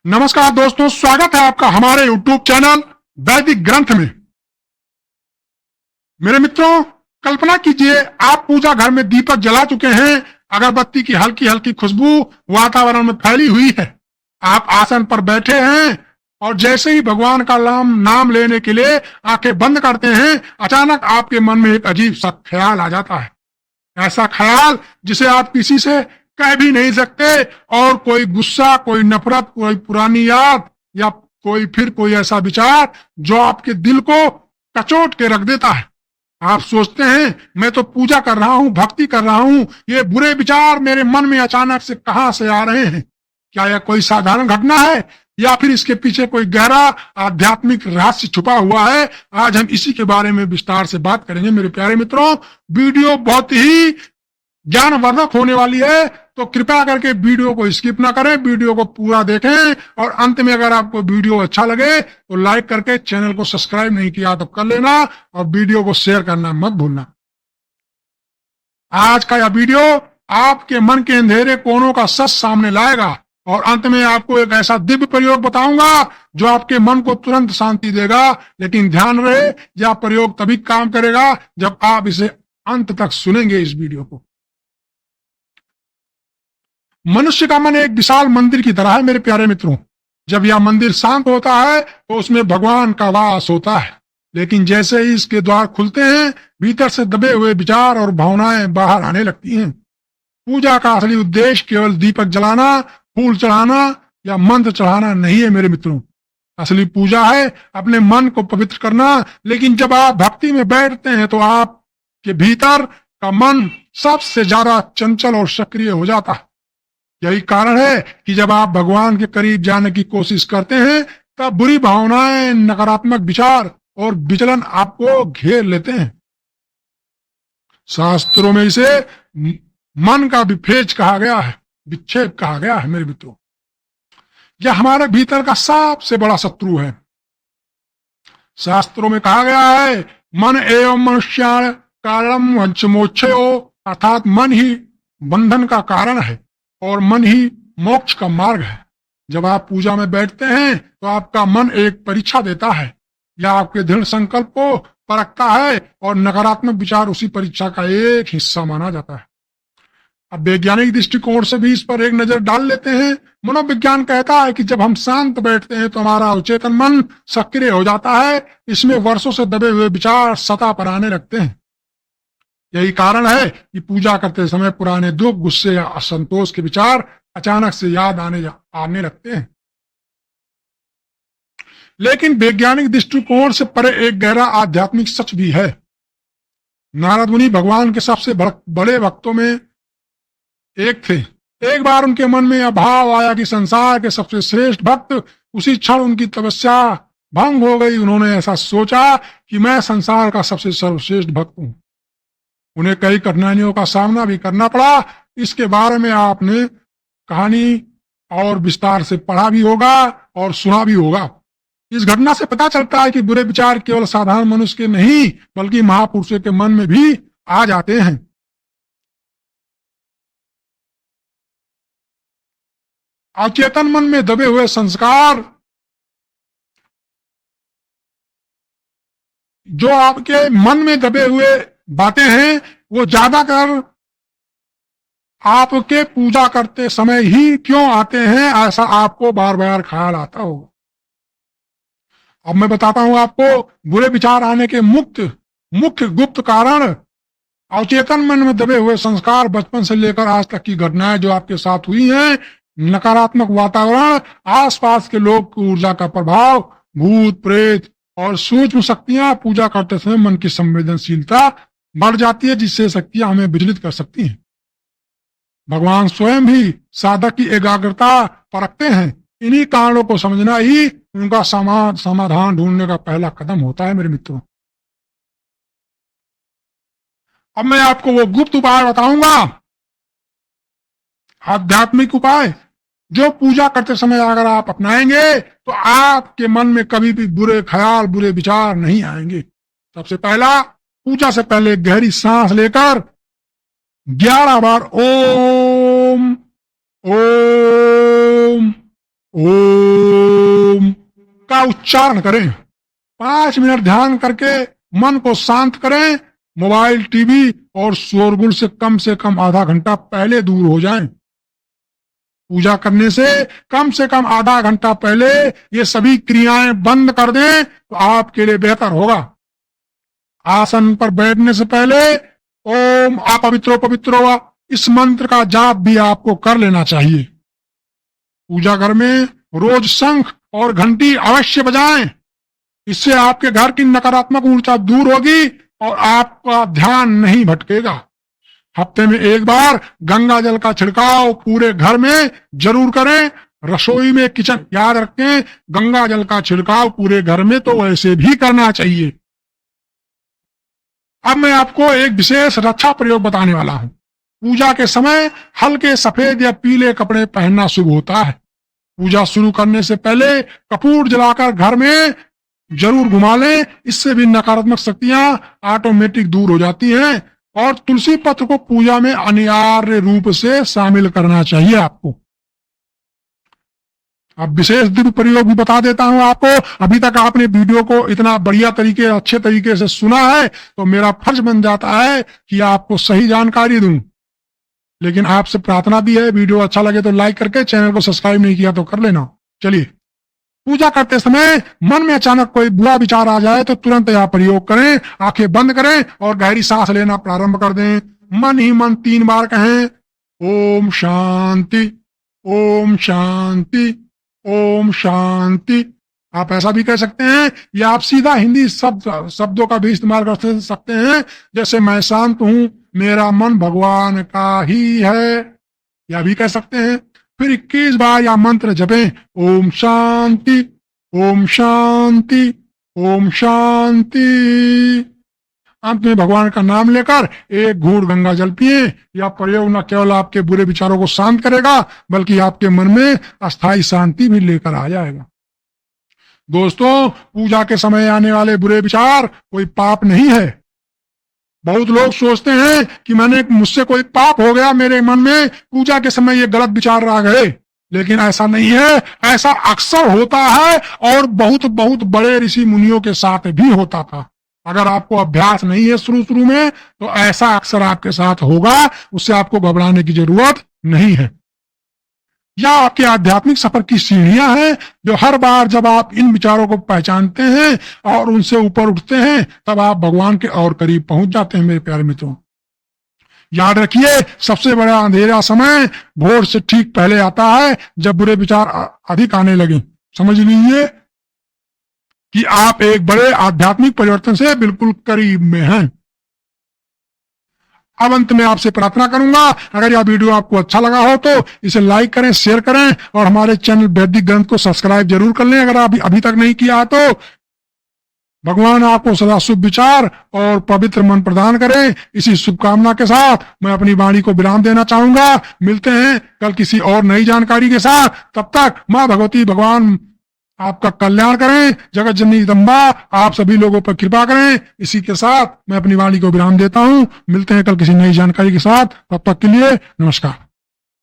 नमस्कार दोस्तों, स्वागत है आपका हमारे YouTube चैनल वैदिक ग्रंथ में। मेरे मित्रों, कल्पना कीजिए आप पूजा घर में दीपक जला चुके हैं। अगरबत्ती की हल्की हल्की खुशबू वातावरण में फैली हुई है। आप आसन पर बैठे हैं और जैसे ही भगवान का नाम लेने के लिए आंखें बंद करते हैं, अचानक आपके मन में एक अजीब सा ख्याल आ जाता है। ऐसा ख्याल जिसे आप किसी से कह भी नहीं सकते, और कोई गुस्सा, कोई नफरत, कोई पुरानी याद या कोई ऐसा विचार जो आपके दिल को कचोट के रख देता है। आप सोचते हैं मैं तो पूजा कर रहा हूं, भक्ति कर रहा हूं, ये बुरे विचार मेरे मन में अचानक से कहां से आ रहे हैं? क्या यह कोई साधारण घटना है या फिर इसके पीछे कोई गहरा आध्यात्मिक रहस्य छुपा हुआ है? आज हम इसी के बारे में विस्तार से बात करेंगे मेरे प्यारे मित्रों। वीडियो बहुत ही ज्ञानवर्धक होने वाली है, तो कृपया करके वीडियो को स्किप ना करें, वीडियो को पूरा देखें और अंत में अगर आपको वीडियो अच्छा लगे तो लाइक करके चैनल को सब्सक्राइब नहीं किया तो कर लेना और वीडियो को शेयर करना मत भूलना। आज का यह वीडियो आपके मन के अंधेरे कोनों का सच सामने लाएगा और अंत में आपको एक ऐसा दिव्य प्रयोग बताऊंगा जो आपके मन को तुरंत शांति देगा। लेकिन ध्यान रहे, यह प्रयोग तभी काम करेगा जब आप इसे अंत तक सुनेंगे इस वीडियो को। मनुष्य का मन एक विशाल मंदिर की तरह है मेरे प्यारे मित्रों। जब यह मंदिर शांत होता है तो उसमें भगवान का वास होता है, लेकिन जैसे ही इसके द्वार खुलते हैं, भीतर से दबे हुए विचार और भावनाएं बाहर आने लगती हैं। पूजा का असली उद्देश्य केवल दीपक जलाना, फूल चढ़ाना या मंत्र चढ़ाना नहीं है मेरे मित्रों। असली पूजा है अपने मन को पवित्र करना। लेकिन जब आप भक्ति में बैठते हैं तो आपके भीतर का मन सबसे ज्यादा चंचल और सक्रिय हो जाता है। यही कारण है कि जब आप भगवान के करीब जाने की कोशिश करते हैं तब बुरी भावनाएं, नकारात्मक विचार और विचलन आपको घेर लेते हैं। शास्त्रों में इसे मन का विभेद कहा गया है, विक्षेप कहा गया है मेरे मित्रों। यह हमारे भीतर का सबसे बड़ा शत्रु है। शास्त्रों में कहा गया है, मन एवं मनुष्याण कारणम वंशमोक्षयो, अर्थात मन ही बंधन का कारण है और मन ही मोक्ष का मार्ग है। जब आप पूजा में बैठते हैं तो आपका मन एक परीक्षा देता है। यह आपके दृढ़ संकल्प को परखता है और नकारात्मक विचार उसी परीक्षा का एक हिस्सा माना जाता है। अब वैज्ञानिक दृष्टिकोण से भी इस पर एक नजर डाल लेते हैं। मनोविज्ञान कहता है कि जब हम शांत बैठते हैं तो हमारा अवचेतन मन सक्रिय हो जाता है। इसमें वर्षों से दबे हुए विचार सतह पर आने लगते हैं। यही कारण है कि पूजा करते समय पुराने दुख, गुस्से या असंतोष के विचार अचानक से याद आने लगते हैं। लेकिन वैज्ञानिक दृष्टिकोण से परे एक गहरा आध्यात्मिक सच भी है। नारद मुनि भगवान के सबसे बड़े भक्तों में एक थे। एक बार उनके मन में यह भाव आया कि संसार के सबसे श्रेष्ठ भक्त, उसी क्षण उनकी तपस्या भंग हो गई। उन्होंने ऐसा सोचा कि मैं संसार का सबसे सर्वश्रेष्ठ भक्त हूं। उन्हें कई कठिनाइयों का सामना भी करना पड़ा। इसके बारे में आपने कहानी और विस्तार से पढ़ा भी होगा और सुना भी होगा। इस घटना से पता चलता है कि बुरे विचार केवल साधारण मनुष्य के नहीं बल्कि महापुरुषों के मन में भी आ जाते हैं। अचेतन मन में दबे हुए संस्कार जो आपके मन में दबे हुए बातें हैं वो ज्यादातर आपके पूजा करते समय ही क्यों आते हैं, ऐसा आपको बार बार ख्याल आता होगा। अब मैं बताता हूं आपको बुरे विचार आने के मुख्य गुप्त कारण। अवचेतन मन में दबे हुए संस्कार, बचपन से लेकर आज तक की घटनाएं जो आपके साथ हुई हैं, नकारात्मक वातावरण, आसपास के लोग की ऊर्जा का प्रभाव, भूत प्रेत और सूक्ष्म शक्तियां। पूजा करते समय मन की संवेदनशीलता बढ़ जाती है जिससे शक्तियां हमें विचलित कर सकती हैं। भगवान स्वयं भी साधक की एकाग्रता परखते हैं। इन्हीं कारणों को समझना ही उनका समाधान ढूंढने का पहला कदम होता है मेरे मित्रों। अब मैं आपको वो गुप्त उपाय बताऊंगा, आध्यात्मिक उपाय, जो पूजा करते समय अगर आप अपनाएंगे तो आपके मन में कभी भी बुरे ख्याल, बुरे विचार नहीं आएंगे। सबसे पहला, पूजा से पहले गहरी सांस लेकर 11 बार ओम ओम ओम का उच्चारण करें। 5 मिनट ध्यान करके मन को शांत करें। मोबाइल, टीवी और शोरगुल से कम आधा घंटा पहले दूर हो जाएं। पूजा करने से कम आधा घंटा पहले ये सभी क्रियाएं बंद कर दें तो आपके लिए बेहतर होगा। आसन पर बैठने से पहले ओम अपवित्रो पवित्रो वा इस मंत्र का जाप भी आपको कर लेना चाहिए। पूजा घर में रोज शंख और घंटी अवश्य बजाएं। इससे आपके घर की नकारात्मक ऊर्जा दूर होगी और आपका ध्यान नहीं भटकेगा। हफ्ते में एक बार गंगा जल का छिड़काव पूरे घर में जरूर करें। रसोई में, किचन, याद रखें गंगा जल का छिड़काव पूरे घर में तो वैसे भी करना चाहिए। अब मैं आपको एक विशेष रक्षा प्रयोग बताने वाला हूं। पूजा के समय हल्के सफेद या पीले कपड़े पहनना शुभ होता है। पूजा शुरू करने से पहले कपूर जलाकर घर में जरूर घुमा लें। इससे भी नकारात्मक शक्तियां ऑटोमेटिक दूर हो जाती हैं। और तुलसी पत्र को पूजा में अनिवार्य रूप से शामिल करना चाहिए आपको। अब विशेष दिव्य प्रयोग भी बता देता हूं आपको। अभी तक आपने वीडियो को इतना बढ़िया तरीके, अच्छे तरीके से सुना है तो मेरा फर्ज बन जाता है कि आपको सही जानकारी दूं। लेकिन आपसे प्रार्थना भी है, वीडियो अच्छा लगे तो लाइक करके, चैनल को सब्सक्राइब नहीं किया तो कर लेना। चलिए, पूजा करते समय मन में अचानक कोई बुरा विचार आ जाए तो तुरंत यह प्रयोग करें। आंखें बंद करें और गहरी सांस लेना प्रारंभ कर दें। मन ही मन 3 बार कहें ओम शांति, ओम शांति, ओम शांति। आप ऐसा भी कह सकते हैं या आप सीधा हिंदी शब्दों का भी इस्तेमाल कर सकते हैं, जैसे मैं शांत हूं, मेरा मन भगवान का ही है, या भी कह सकते हैं। फिर 21 बार या मंत्र जपें ओम शांति, ओम शांति, ओम शांति। अंत में भगवान का नाम लेकर एक घूंट गंगा जल पिए। यह प्रयोग न केवल आपके बुरे विचारों को शांत करेगा बल्कि आपके मन में अस्थायी शांति भी लेकर आ जाएगा। दोस्तों, पूजा के समय आने वाले बुरे विचार कोई पाप नहीं है। बहुत लोग सोचते हैं कि मुझसे कोई पाप हो गया, मेरे मन में पूजा के समय ये गलत विचार आ गए, लेकिन ऐसा नहीं है। ऐसा अक्सर होता है और बहुत बहुत बड़े ऋषि मुनियों के साथ भी होता था। अगर आपको अभ्यास नहीं है शुरू में तो ऐसा अक्सर आपके साथ होगा। उससे आपको घबराने की जरूरत नहीं है। यह आपके आध्यात्मिक सफर की सीढ़ियां हैं जो हर बार जब आप इन विचारों को पहचानते हैं और उनसे ऊपर उठते हैं तब आप भगवान के और करीब पहुंच जाते हैं। मेरे प्यारे मित्रों, याद रखिए, सबसे बड़ा अंधेरा समय भोर से ठीक पहले आता है जब बुरे विचार अधिक आने लगे। समझ लीजिए कि आप एक बड़े आध्यात्मिक परिवर्तन से बिल्कुल करीब में हैं। अब अंत में आपसे प्रार्थना करूंगा, अगर यह वीडियो आपको अच्छा लगा हो तो इसे लाइक करें, शेयर करें और हमारे चैनल वैदिक ग्रंथ को सब्सक्राइब जरूर कर लें अगर आप अभी तक नहीं किया है तो। भगवान आपको सदा शुभ विचार और पवित्र मन प्रदान करें। इसी शुभकामना के साथ मैं अपनी वाणी को विराम देना चाहूंगा। मिलते हैं कल किसी और नई जानकारी के साथ। तब तक मां भगवती भगवान आपका कल्याण करें। जगत जननी जगदम्बा आप सभी लोगों पर कृपा करें। इसी के साथ मैं अपनी वाणी को विराम देता हूं। मिलते हैं कल किसी नई जानकारी के साथ। तब तक के लिए नमस्कार।